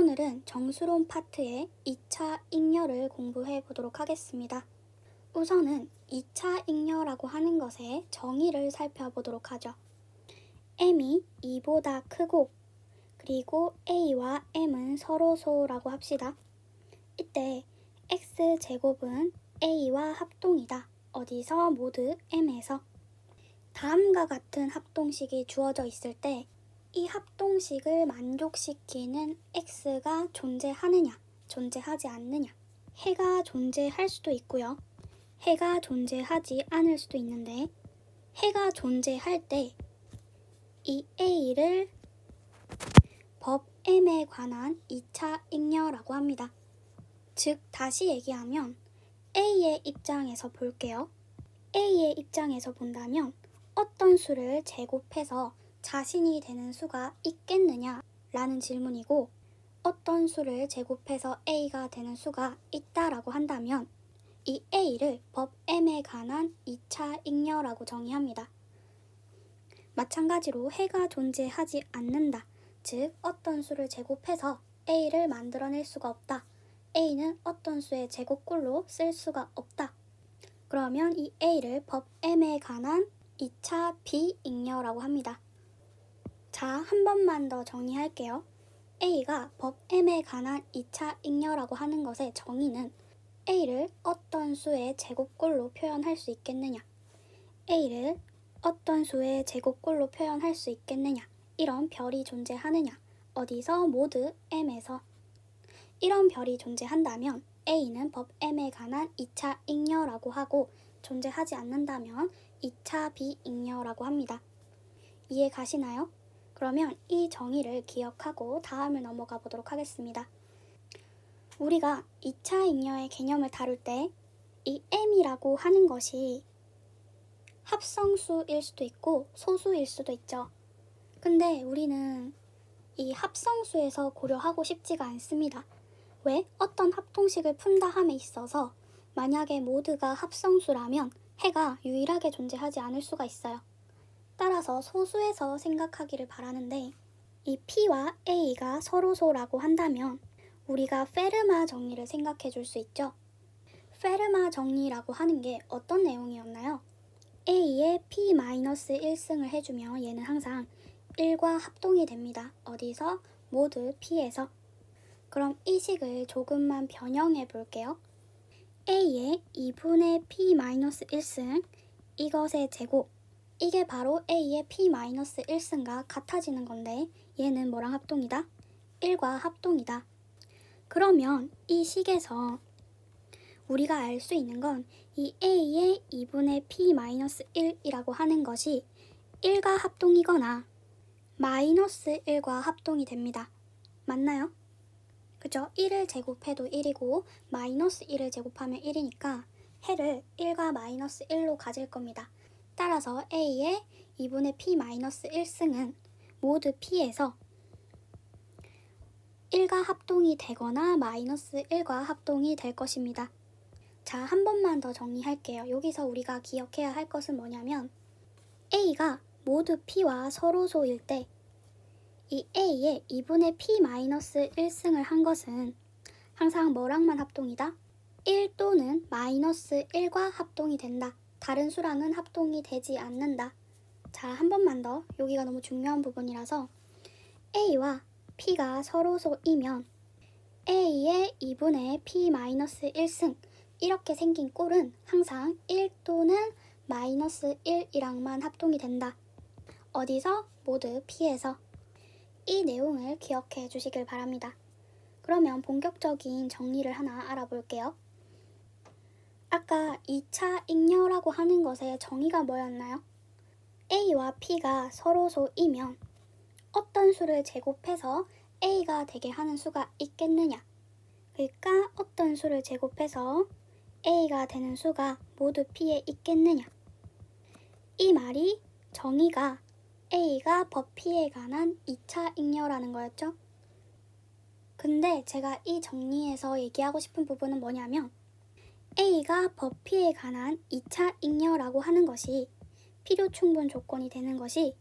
오늘은 정수론 파트의 2차 익려를 공부해 보도록 하겠습니다. 우선은 2차 익려라고 하는 것의 정의를 살펴보도록 하죠. m이 2보다 크고 그리고 a와 m은 서로소라고 합시다. 이때 x제곱은 a와 합동이다. 어디서? 모두 m에서. 다음과 같은 합동식이 주어져 있을 때 이 합동식을 만족시키는 x가 존재하느냐, 존재하지 않느냐. 해가 존재할 수도 있고요. 해가 존재하지 않을 수도 있는데 해가 존재할 때 이 a를 법 m에 관한 2차 익려라고 합니다. 즉 다시 얘기하면 a의 입장에서 볼게요. a의 입장에서 본다면 어떤 수를 제곱해서 자신이 되는 수가 있겠느냐 라는 질문이고, 어떤 수를 제곱해서 a가 되는 수가 있다라고 한다면 이 a를 법 m에 관한 2차 익려라고 정의합니다. 마찬가지로 해가 존재하지 않는다. 즉 어떤 수를 제곱해서 a를 만들어낼 수가 없다. a는 어떤 수의 제곱꼴로 쓸 수가 없다. 그러면 이 a를 법 m에 관한 2차 비익려라고 합니다. 자, 한 번만 더 정리할게요. a가 법 m에 관한 2차 익려라고 하는 것의 정의는 a를 어떤 수의 제곱꼴로 표현할 수 있겠느냐, a를 어떤 수의 제곱꼴로 표현할 수 있겠느냐, 이런 별이 존재하느냐, 어디서? 모두 m에서. 이런 별이 존재한다면 a는 법 m에 관한 2차 익려라고 하고, 존재하지 않는다면 2차 비익려라고 합니다. 이해 가시나요? 그러면 이 정의를 기억하고 다음을 넘어가 보도록 하겠습니다. 우리가 2차 익려의 개념을 다룰 때 이 m이라고 하는 것이 합성수일 수도 있고 소수일 수도 있죠. 근데 우리는 이 합성수에서 고려하고 싶지가 않습니다. 왜? 어떤 합동식을 푼다 함에 있어서 만약에 모두가 합성수라면 해가 유일하게 존재하지 않을 수가 있어요. 따라서 소수에서 생각하기를 바라는데, 이 p와 a가 서로소라고 한다면 우리가 페르마 정리를 생각해 줄 수 있죠. 페르마 정리라고 하는 게 어떤 내용이었나요? a에 p-1승을 해주면 얘는 항상 1과 합동이 됩니다. 어디서? 모두 p에서. 그럼 이 식을 조금만 변형해 볼게요. a의 2분의 p-1승, 이것의 제곱, 이게 바로 a의 p-1승과 같아지는 건데 얘는 뭐랑 합동이다? 1과 합동이다. 그러면 이 식에서 우리가 알 수 있는 건 이 a의 2분의 p-1이라고 하는 것이 1과 합동이거나 마이너스 1과 합동이 됩니다. 맞나요? 그죠? 1을 제곱해도 1이고 마이너스 1을 제곱하면 1이니까 해를 1과 마이너스 1로 가질 겁니다. 따라서 a의 2분의 p-1승은 모두 p에서 1과 합동이 되거나 마이너스 1과 합동이 될 것입니다. 자, 한 번만 더 정리할게요. 여기서 우리가 기억해야 할 것은 뭐냐면 a가 모두 p와 서로소일 때 이 a의 2분의 p-1승을 한 것은 항상 뭐랑만 합동이다? 1 또는 마이너스 1과 합동이 된다. 다른 수랑은 합동이 되지 않는다. 자, 한 번만 더. 여기가 너무 중요한 부분이라서 a와 p가 서로소이면 a의 2분의 p-1승, 이렇게 생긴 꼴은 항상 1 또는 마이너스 1이랑만 합동이 된다. 어디서? 모두 p에서. 이 내용을 기억해 주시길 바랍니다. 그러면 본격적인 정리를 하나 알아볼게요. 아까 2차 익려라고 하는 것의 정의가 뭐였나요? a와 p가 서로소이면 어떤 수를 제곱해서 a가 되게 하는 수가 있겠느냐, 그러니까 어떤 수를 제곱해서 a가 되는 수가 모두 p에 있겠느냐, 이 말이 정의가 a가 법 p에 관한 2차 익려라는 거였죠. 근데 제가 이 정리에서 얘기하고 싶은 부분은 뭐냐면 a가 법 p에 관한 2차 익려라고 하는 것이 필요 충분 조건이 되는 것이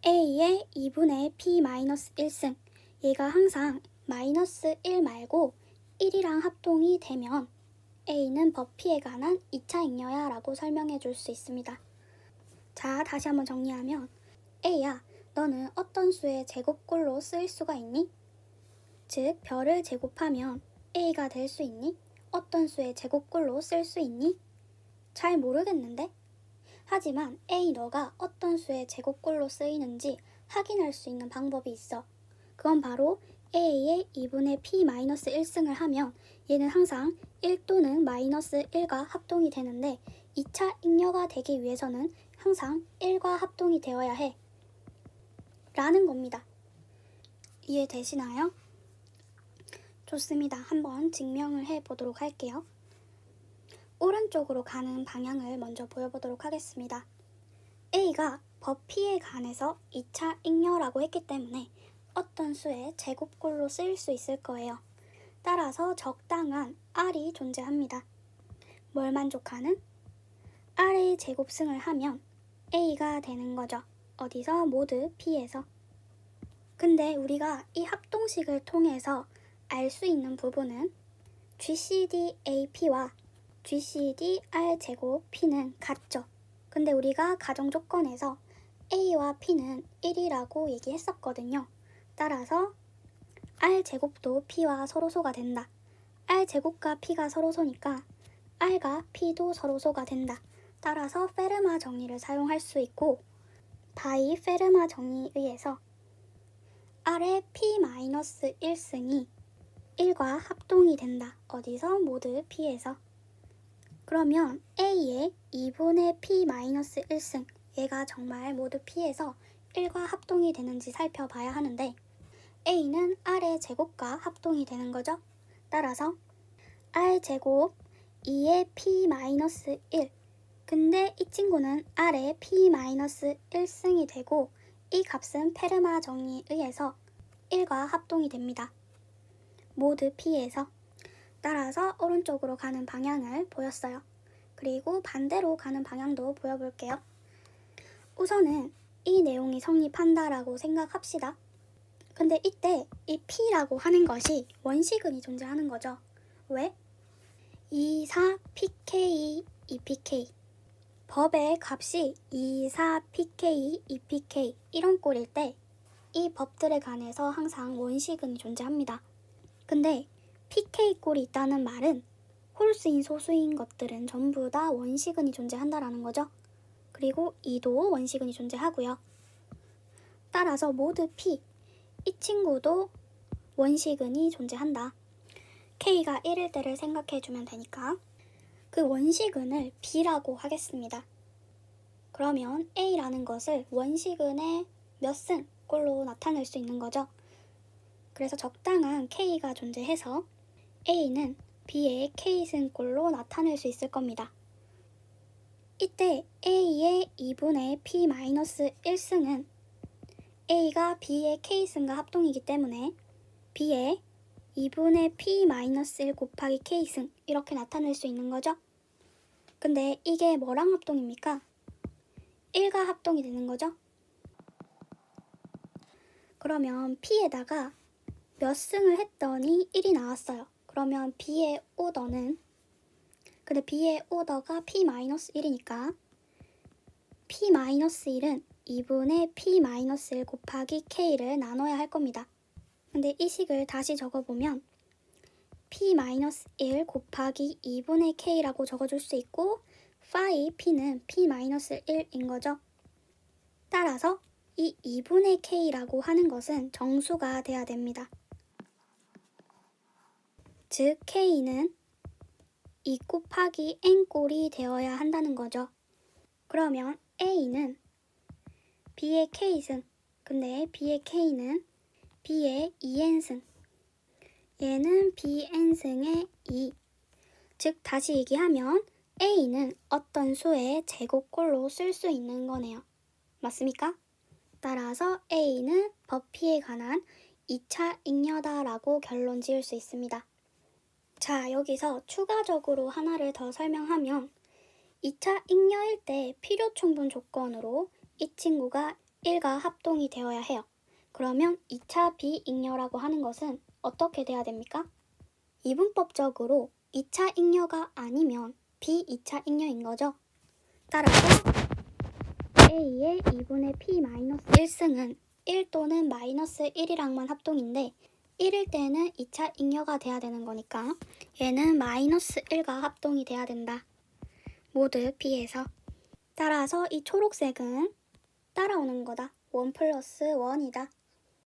a의 2분의 p-1승, 얘가 항상 마이너스 1 말고 1이랑 합동이 되면 A는 버피에 관한 2차 잉여야 라고 설명해 줄 수 있습니다. 자, 다시 한번 정리하면 A야, 너는 어떤 수의 제곱꼴로 쓰일 수가 있니? 즉, 별을 제곱하면 A가 될 수 있니? 어떤 수의 제곱꼴로 쓸 수 있니? 잘 모르겠는데? 하지만 A 너가 어떤 수의 제곱꼴로 쓰이는지 확인할 수 있는 방법이 있어. 그건 바로 A의 2분의 P-1승을 하면 얘는 항상 1 또는 마이너스 1과 합동이 되는데 2차 잉여가 되기 위해서는 항상 1과 합동이 되어야 해. 라는 겁니다. 이해되시나요? 좋습니다. 한번 증명을 해보도록 할게요. 오른쪽으로 가는 방향을 먼저 보여보도록 하겠습니다. A가 버피에 관해서 2차 잉여라고 했기 때문에 어떤 수의 제곱꼴로 쓰일 수 있을 거예요. 따라서 적당한 R이 존재합니다. 뭘 만족하는? R의 제곱승을 하면 A가 되는 거죠. 어디서? 모드 P에서. 근데 우리가 이 합동식을 통해서 알 수 있는 부분은 GCD-AP와 GCD-R 제곱 P는 같죠. 근데 우리가 가정 조건에서 A와 P는 1이라고 얘기했었거든요. 따라서 R제곱도 P와 서로소가 된다. R제곱과 P가 서로소니까 R과 P도 서로소가 된다. 따라서 페르마 정리를 사용할 수 있고 바이 페르마 정리에 의해서 R의 P-1승이 1과 합동이 된다. 어디서? 모드 P에서. 그러면 A의 2분의 P-1승 얘가 정말 모두 P에서 1과 합동이 되는지 살펴봐야 하는데 A는 R의 제곱과 합동이 되는 거죠. 따라서 R제곱 2의 P-1 근데 이 친구는 R의 P-1승이 되고 이 값은 페르마 정리에 의해서 1과 합동이 됩니다. 모드 P에서. 따라서 오른쪽으로 가는 방향을 보였어요. 그리고 반대로 가는 방향도 보여볼게요. 우선은 이 내용이 성립한다라고 생각합시다. 근데 이때 이 P라고 하는 것이 원시근이 존재하는 거죠. 왜? 2, 4, PK, 2PK 법의 값이 2, 4, PK, 2PK 이런 꼴일 때 이 법들에 관해서 항상 원시근이 존재합니다. 근데 PK 꼴이 있다는 말은 홀수인 소수인 것들은 전부 다 원시근이 존재한다라는 거죠. 그리고 2도 원시근이 존재하고요. 따라서 모두 P, 이 친구도 원시근이 존재한다. K가 1일 때를 생각해주면 되니까 그 원시근을 B라고 하겠습니다. 그러면 A라는 것을 원시근의 몇 승 꼴로 나타낼 수 있는 거죠. 그래서 적당한 K가 존재해서 A는 B의 K승꼴로 나타낼 수 있을 겁니다. 이때 A의 2분의 P-1승은 A가 B의 K승과 합동이기 때문에 B의 2분의 P-1 곱하기 K승 이렇게 나타낼 수 있는 거죠. 근데 이게 뭐랑 합동입니까? 1과 합동이 되는 거죠. 그러면 P에다가 몇 승을 했더니 1이 나왔어요. 그러면 B의 오더는 근데 B의 오더가 P-1이니까 P-1은 2분의 P-1 곱하기 K를 나눠야 할 겁니다. 근데 이 식을 다시 적어보면 P-1 곱하기 2분의 K라고 적어줄 수 있고 phi P는 P-1인 거죠. 따라서 이 2분의 K라고 하는 것은 정수가 돼야 됩니다. 즉 K는 2 곱하기 n꼴이 되어야 한다는 거죠. 그러면 A는 B의 K승, 근데 B의 K는 B의 2n승, 얘는 Bn승의 2. 즉 다시 얘기하면 A는 어떤 수의 제곱꼴로 쓸 수 있는 거네요. 맞습니까? 따라서 A는 버피에 관한 2차 잉여다라고 결론 지을 수 있습니다. 자, 여기서 추가적으로 하나를 더 설명하면 2차 잉여일 때 필요 충분 조건으로 이 친구가 1과 합동이 되어야 해요. 그러면 2차 비잉여라고 하는 것은 어떻게 돼야 됩니까? 이분법적으로 2차 잉여가 아니면 B2차 잉여인 거죠. 따라서 A의 2분의 P-1승은 1 또는 마이너스 1이랑만 합동인데 1일 때는 2차 잉여가 돼야 되는 거니까 얘는 마이너스 1과 합동이 돼야 된다. 모드 B에서. 따라서 이 초록색은 따라오는 거다. 1 플러스 1이다.